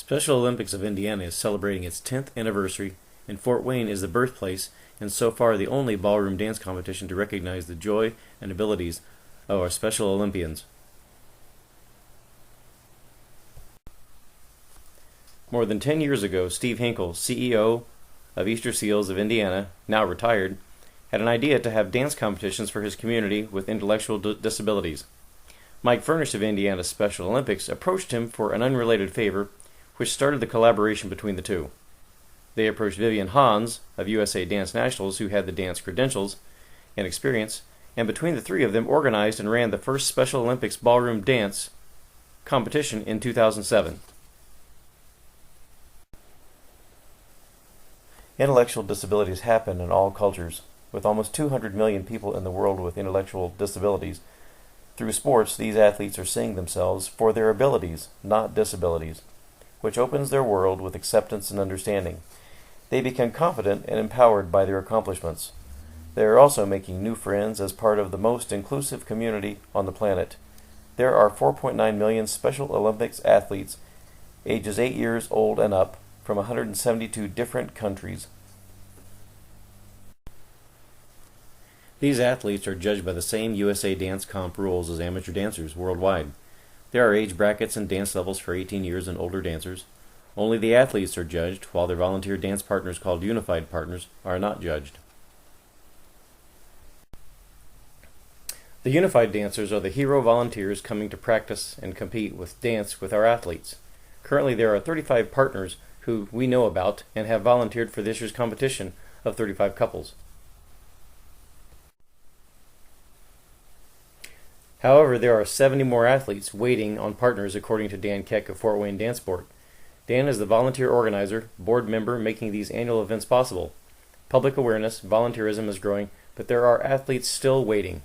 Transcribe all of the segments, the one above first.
Special Olympics of Indiana is celebrating its 10th anniversary, and Fort Wayne is the birthplace and so far the only ballroom dance competition to recognize the joy and abilities of our Special Olympians. More than 10 years ago, Steve Hinkle, CEO of Easter Seals of Indiana, now retired, had an idea to have dance competitions for his community with intellectual disabilities. Mike Furnish of Indiana's Special Olympics approached him for an unrelated favor, which started the collaboration between the two. They approached Vivian Hans of USA Dance Nationals, who had the dance credentials and experience, and between the three of them organized and ran the first Special Olympics ballroom dance competition in 2007. Intellectual disabilities happen in all cultures. With almost 200 million people in the world with intellectual disabilities, through sports these athletes are seeing themselves for their abilities, not disabilities, which opens their world with acceptance and understanding. They become confident and empowered by their accomplishments. They are also making new friends as part of the most inclusive community on the planet. There are 4.9 million Special Olympics athletes ages 8 years old and up from 172 different countries. These athletes are judged by the same USA Dance Comp rules as amateur dancers worldwide. There are age brackets and dance levels for 18 years and older dancers. Only the athletes are judged, while their volunteer dance partners, called unified partners, are not judged. The unified dancers are the hero volunteers coming to practice and compete with dance with our athletes. Currently there are 35 partners who we know about and have volunteered for this year's competition of 35 couples. However, there are 70 more athletes waiting on partners, according to Dan Keck of Fort Wayne Dance Sport. Dan is the volunteer organizer, board member making these annual events possible. Public awareness, volunteerism is growing, but there are athletes still waiting.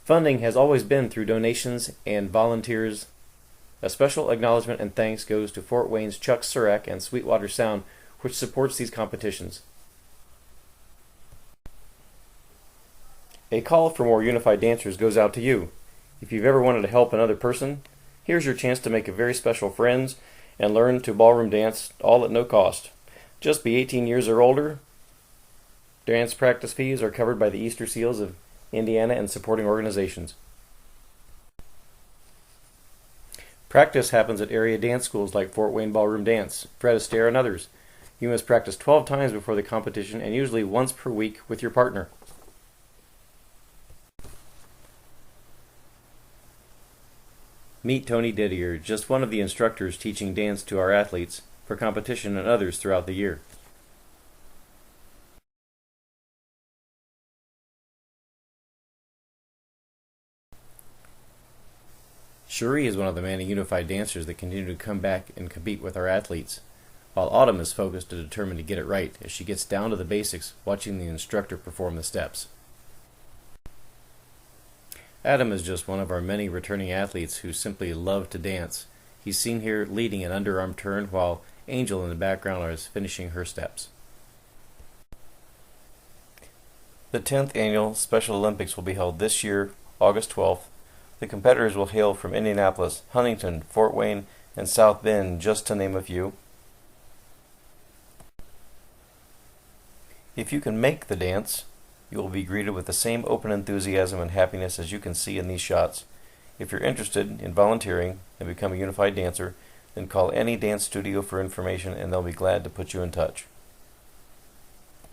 Funding has always been through donations and volunteers. A special acknowledgement and thanks goes to Fort Wayne's Chuck Surak and Sweetwater Sound, which supports these competitions. A call for more unified dancers goes out to you. If you've ever wanted to help another person, here's your chance to make a very special friends and learn to ballroom dance, all at no cost. Just be 18 years or older. Dance practice fees are covered by the Easter Seals of Indiana and supporting organizations. Practice happens at area dance schools like Fort Wayne Ballroom Dance, Fred Astaire, and others. You must practice 12 times before the competition and usually once per week with your partner. Meet Tony Didier, just one of the instructors teaching dance to our athletes for competition and others throughout the year. Cherie is one of the many unified dancers that continue to come back and compete with our athletes, while Autumn is focused and determined to get it right as she gets down to the basics, watching the instructor perform the steps. Adam is just one of our many returning athletes who simply love to dance. He's seen here leading an underarm turn while Angel in the background is finishing her steps. The 10th annual Special Olympics will be held this year, August 12th. The competitors will hail from Indianapolis, Huntington, Fort Wayne, and South Bend, just to name a few. If you can make the dance, you will be greeted with the same open enthusiasm and happiness as you can see in these shots. If you're interested in volunteering and become a unified dancer, then call any dance studio for information and they'll be glad to put you in touch.